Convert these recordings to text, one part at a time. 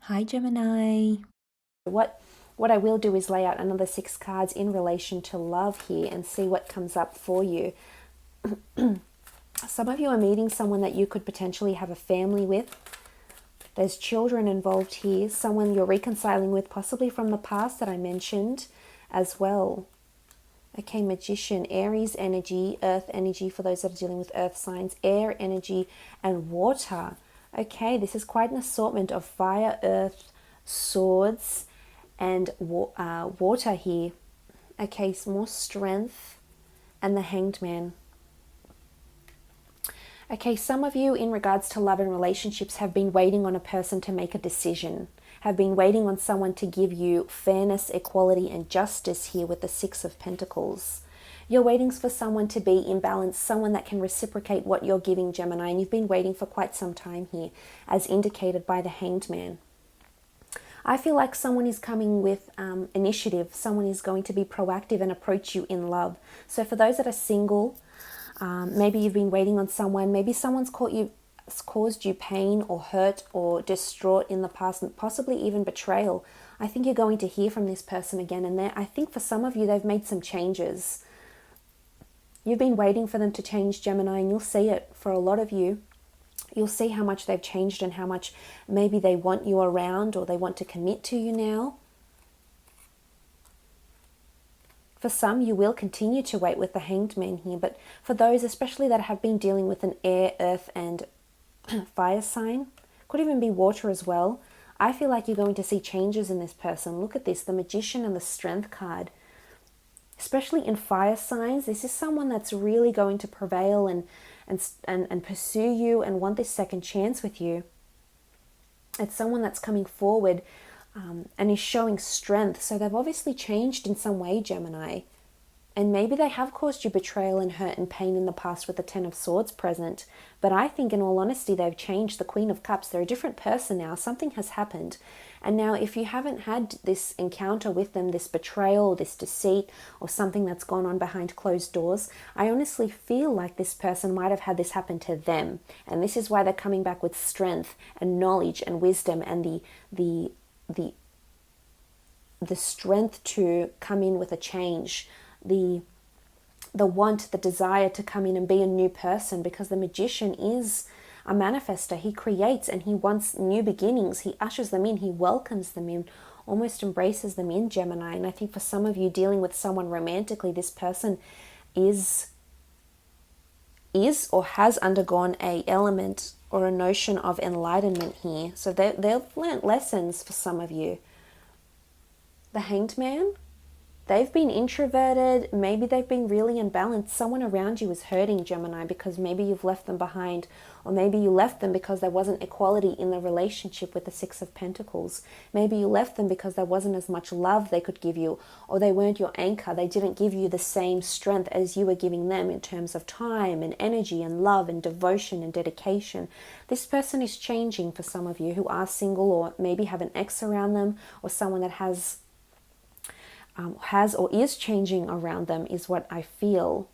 Hi, Gemini. What I will do is lay out another 6 cards in relation to love here and see what comes up for you. Some of you are meeting someone that you could potentially have a family with. There's children involved here, someone you're reconciling with, possibly from the past that I mentioned as well. Okay, Magician, Aries energy, Earth energy for those that are dealing with Earth signs, air energy, and water. Okay, this is quite an assortment of fire, earth, swords, and water here. Okay, some more strength, and the Hanged Man. Okay, some of you in regards to love and relationships have been waiting on a person to make a decision, have been waiting on someone to give you fairness, equality, and justice here with the 6 of Pentacles. You're waiting for someone to be in balance, someone that can reciprocate what you're giving, Gemini, and you've been waiting for quite some time here, as indicated by the Hanged Man. I feel like someone is coming with initiative, someone is going to be proactive and approach you in love. So for those that are single, maybe you've been waiting on someone, maybe someone's caused you pain or hurt or distraught in the past, and possibly even betrayal. I think you're going to hear from this person again, and I think for some of you they've made some changes. You've been waiting for them to change, Gemini, and you'll see it. For a lot of you, you'll see how much they've changed and how much maybe they want you around or they want to commit to you now. For some, you will continue to wait with the Hanged Man here, but for those especially that have been dealing with an air, earth, and fire sign, could even be water as well, I feel like you're going to see changes in this person. Look at this, the Magician and the Strength card. Especially in fire signs, this is someone that's really going to prevail and pursue you and want this second chance with you. It's someone that's coming forward and is showing strength. So they've obviously changed in some way, Gemini. And maybe they have caused you betrayal and hurt and pain in the past with the 10 of Swords present. But I think in all honesty, they've changed. The Queen of Cups, they're a different person now. Something has happened. And now if you haven't had this encounter with them, this betrayal, this deceit, or something that's gone on behind closed doors, I honestly feel like this person might have had this happen to them. And this is why they're coming back with strength and knowledge and wisdom and the strength to come in with a change, the want, the desire to come in and be a new person, because the Magician is a manifester. He creates and he wants new beginnings. He ushers them in, he welcomes them in, almost embraces them in, Gemini. And I think for some of you dealing with someone romantically, this person is or has undergone a element or a notion of enlightenment here. So they've learnt lessons for some of you. The Hanged Man, they've been introverted, maybe they've been really imbalanced. Someone around you is hurting, Gemini, because maybe you've left them behind, or maybe you left them because there wasn't equality in the relationship with the 6 of Pentacles. Maybe you left them because there wasn't as much love they could give you, or they weren't your anchor. They didn't give you the same strength as you were giving them in terms of time and energy and love and devotion and dedication. This person is changing for some of you who are single, or maybe have an ex around them, or someone that has or is changing around them, is what I feel.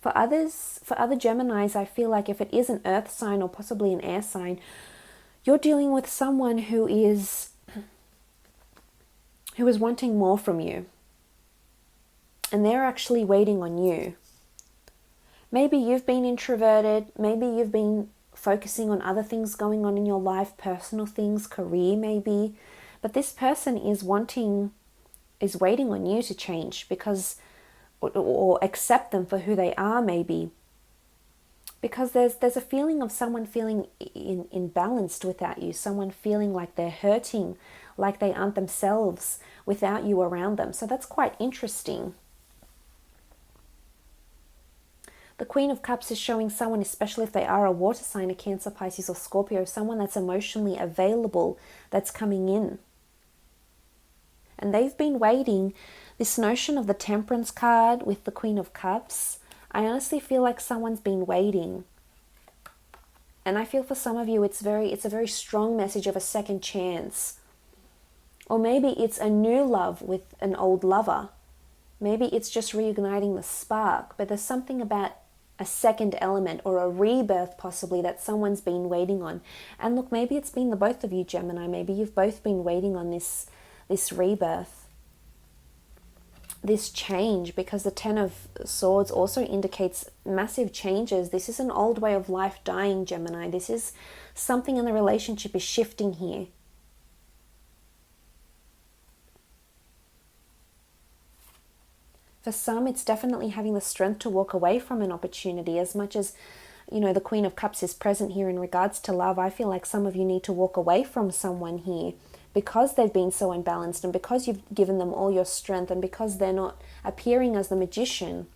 For other Geminis, I feel like if it is an earth sign or possibly an air sign, you're dealing with someone who is wanting more from you. And they're actually waiting on you. Maybe you've been introverted, maybe you've been focusing on other things going on in your life, personal things, career maybe. But this person is waiting on you to change, because, or accept them for who they are maybe. Because there's a feeling of someone feeling imbalanced without you, someone feeling like they're hurting, like they aren't themselves without you around them. So that's quite interesting. The Queen of Cups is showing someone, especially if they are a water sign, a Cancer, Pisces, or Scorpio, someone that's emotionally available, that's coming in. And they've been waiting. This notion of the Temperance card with the Queen of Cups, I honestly feel like someone's been waiting. And I feel for some of you it's a very strong message of a second chance. Or maybe it's a new love with an old lover. Maybe it's just reigniting the spark. But there's something about a second element or a rebirth possibly that someone's been waiting on. And look, maybe it's been the both of you, Gemini. Maybe you've both been waiting on this rebirth, this change, because the Ten of Swords also indicates massive changes. This is an old way of life dying, Gemini. This is something in the relationship is shifting here. For some, it's definitely having the strength to walk away from an opportunity. As much as, you know, the Queen of Cups is present here in regards to love, I feel like some of you need to walk away from someone here because they've been so unbalanced and because you've given them all your strength and because they're not appearing as the magician.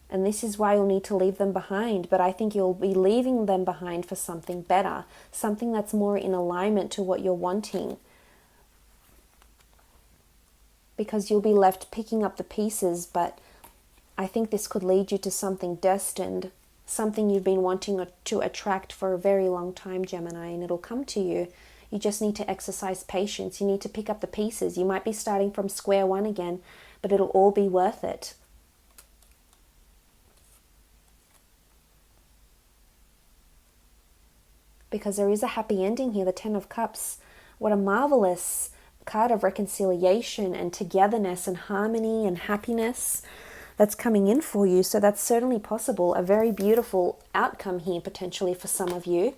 And this is why you'll need to leave them behind. But I think you'll be leaving them behind for something better, something that's more in alignment to what you're wanting. Because you'll be left picking up the pieces, but I think this could lead you to something destined, something you've been wanting to attract for a very long time, Gemini, and it'll come to you. You just need to exercise patience. You need to pick up the pieces. You might be starting from square one again, but it'll all be worth it. Because there is a happy ending here, the Ten of Cups. What a marvelous card of reconciliation and togetherness and harmony and happiness that's coming in for you. So that's certainly possible. A very beautiful outcome here potentially for some of you.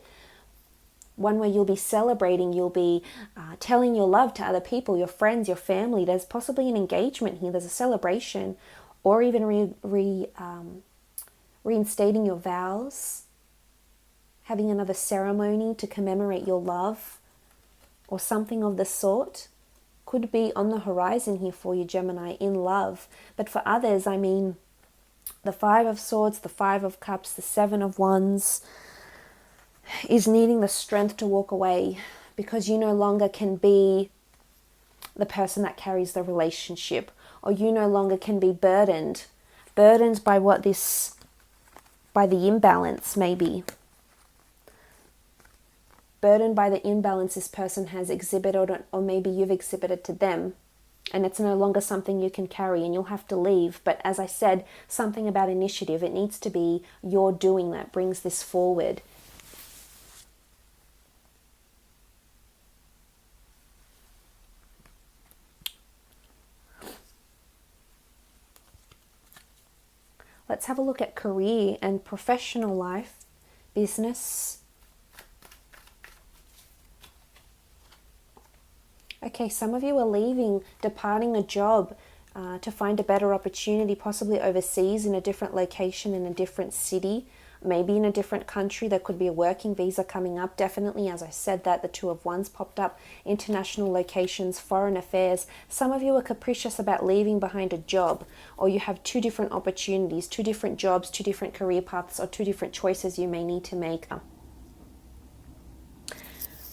One where you'll be celebrating, you'll be telling your love to other people, your friends, your family. There's possibly an engagement here. There's a celebration, or even reinstating your vows, having another ceremony to commemorate your love, or something of the sort. Could be on the horizon here for you, Gemini, in love. But for others, I mean, the Five of Swords, the Five of Cups, the Seven of Wands is needing the strength to walk away because you no longer can be the person that carries the relationship, or you no longer can be burdened by by the imbalance, maybe. Burdened by the imbalance this person has exhibited, or maybe you've exhibited to them, and it's no longer something you can carry and you'll have to leave. But as I said, something about initiative. It needs to be your doing that brings this forward. Let's have a look at career and professional life, business. Okay, some of you are departing a job to find a better opportunity, possibly overseas in a different location, in a different city, maybe in a different country. There could be a working visa coming up. Definitely, as I said that, the Two of Wands popped up. International locations, foreign affairs. Some of you are capricious about leaving behind a job, or you have two different opportunities, two different jobs, two different career paths, or two different choices you may need to make.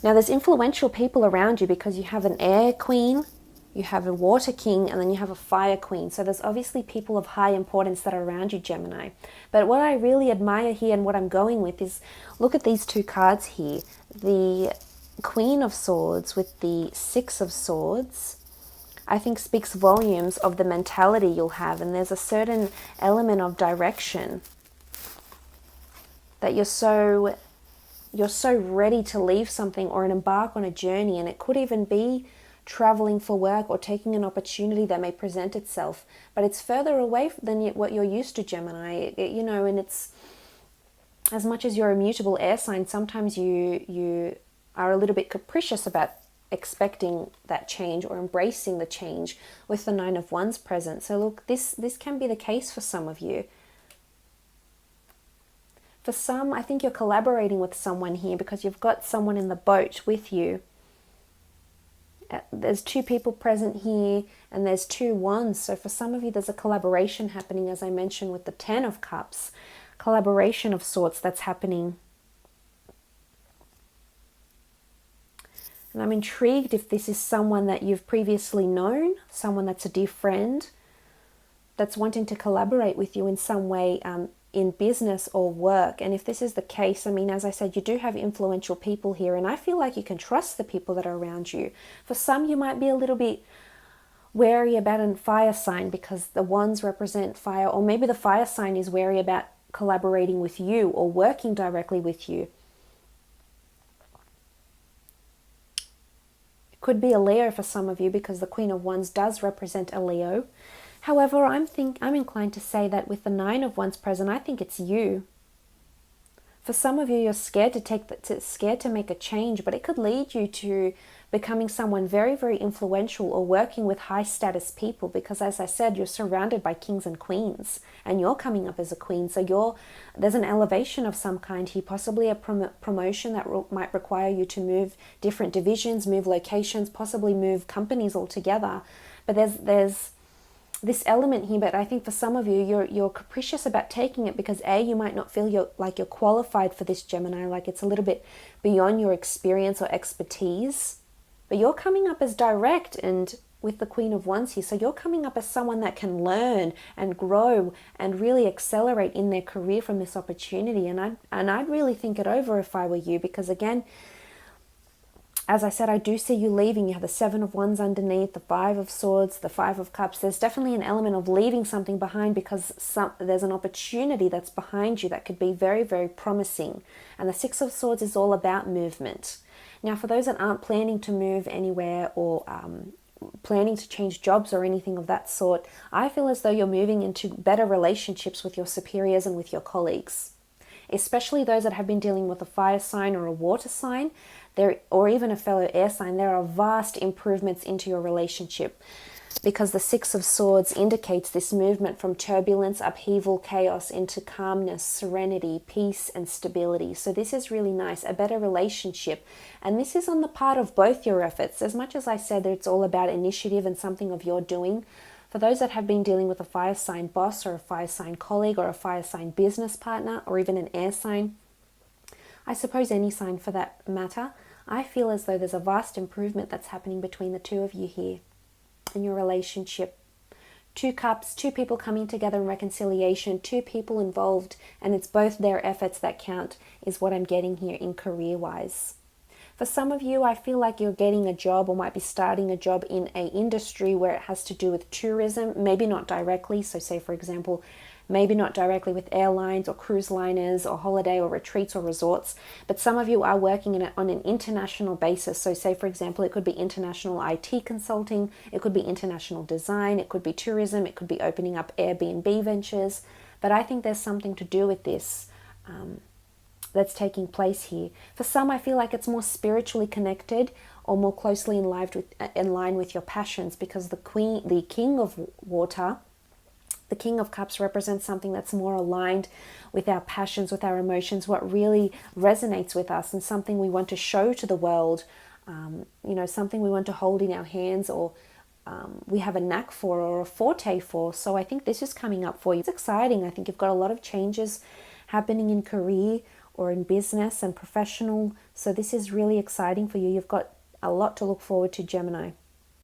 Now, there's influential people around you because you have an air queen, you have a water king, and then you have a fire queen. So there's obviously people of high importance that are around you, Gemini. But what I really admire here and what I'm going with is, look at these two cards here. The Queen of Swords with the Six of Swords, I think speaks volumes of the mentality you'll have. And there's a certain element of direction that you're so ready to leave something or embark on a journey, and it could even be traveling for work or taking an opportunity that may present itself, but it's further away than what you're used to, Gemini. And it's, as much as you're a mutable air sign, sometimes you are a little bit capricious about expecting that change or embracing the change with the Nine of Wands present. So look, this can be the case for some of you. For some, I think you're collaborating with someone here because you've got someone in the boat with you. There's two people present here and there's two wands. So for some of you, there's a collaboration happening, as I mentioned, with the Ten of Cups. Collaboration of sorts that's happening. And I'm intrigued if this is someone that you've previously known, someone that's a dear friend, that's wanting to collaborate with you in some way, in business or work. And if this is the case, I mean, as I said, you do have influential people here, and I feel like you can trust the people that are around you. For some, you might be a little bit wary about a fire sign because the wands represent fire, or maybe the fire sign is wary about collaborating with you or working directly with you. It could be a Leo for some of you, because the Queen of Wands does represent a Leo. However, I'm inclined to say that with the Nine of Wands present, I think it's you. For some of you, you're scared to make a change, but it could lead you to becoming someone very, very influential or working with high status people, because as I said, you're surrounded by kings and queens and you're coming up as a queen. So there's an elevation of some kind here, possibly a promotion that might require you to move different divisions, move locations, possibly move companies altogether. But there's this element here, but I think for some of you, you're capricious about taking it because you might not feel you're qualified for this, Gemini, like it's a little bit beyond your experience or expertise. But you're coming up as direct and with the Queen of Wands here, so you're coming up as someone that can learn and grow and really accelerate in their career from this opportunity. And I'd really think it over if I were you, because again, as I said, I do see you leaving. You have the Seven of Wands underneath, the Five of Swords, the Five of Cups. There's definitely an element of leaving something behind, because there's an opportunity that's behind you that could be very, very promising. And the Six of Swords is all about movement. Now, for those that aren't planning to move anywhere or planning to change jobs or anything of that sort, I feel as though you're moving into better relationships with your superiors and with your colleagues. Especially those that have been dealing with a fire sign or a water sign, or even a fellow air sign, there are vast improvements into your relationship, because the Six of Swords indicates this movement from turbulence, upheaval, chaos into calmness, serenity, peace, and stability. So this is really nice, a better relationship. And this is on the part of both your efforts. As much as I said that it's all about initiative and something of your doing, for those that have been dealing with a fire sign boss or a fire sign colleague or a fire sign business partner or even an air sign, I suppose any sign for that matter, I feel as though there's a vast improvement that's happening between the two of you here in your relationship. Two cups, two people coming together in reconciliation, two people involved, and it's both their efforts that count, is what I'm getting here in career-wise. For some of you, I feel like you're getting a job or might be starting a job in an industry where it has to do with tourism, maybe not directly. So say, for example, maybe not directly with airlines or cruise liners or holiday or retreats or resorts, but some of you are working on an international basis. So say, for example, it could be international IT consulting, it could be international design, it could be tourism, it could be opening up Airbnb ventures. But I think there's something to do with this that's taking place here. For some, I feel like it's more spiritually connected or more closely in line with your passions, because the King of Water, the King of Cups, represents something that's more aligned with our passions, with our emotions, what really resonates with us, and something we want to show to the world, something we want to hold in our hands, or we have a knack for or a forte for. So I think this is coming up for you. It's exciting. I think you've got a lot of changes happening in career or in business and professional. So this is really exciting for you. You've got a lot to look forward to, Gemini.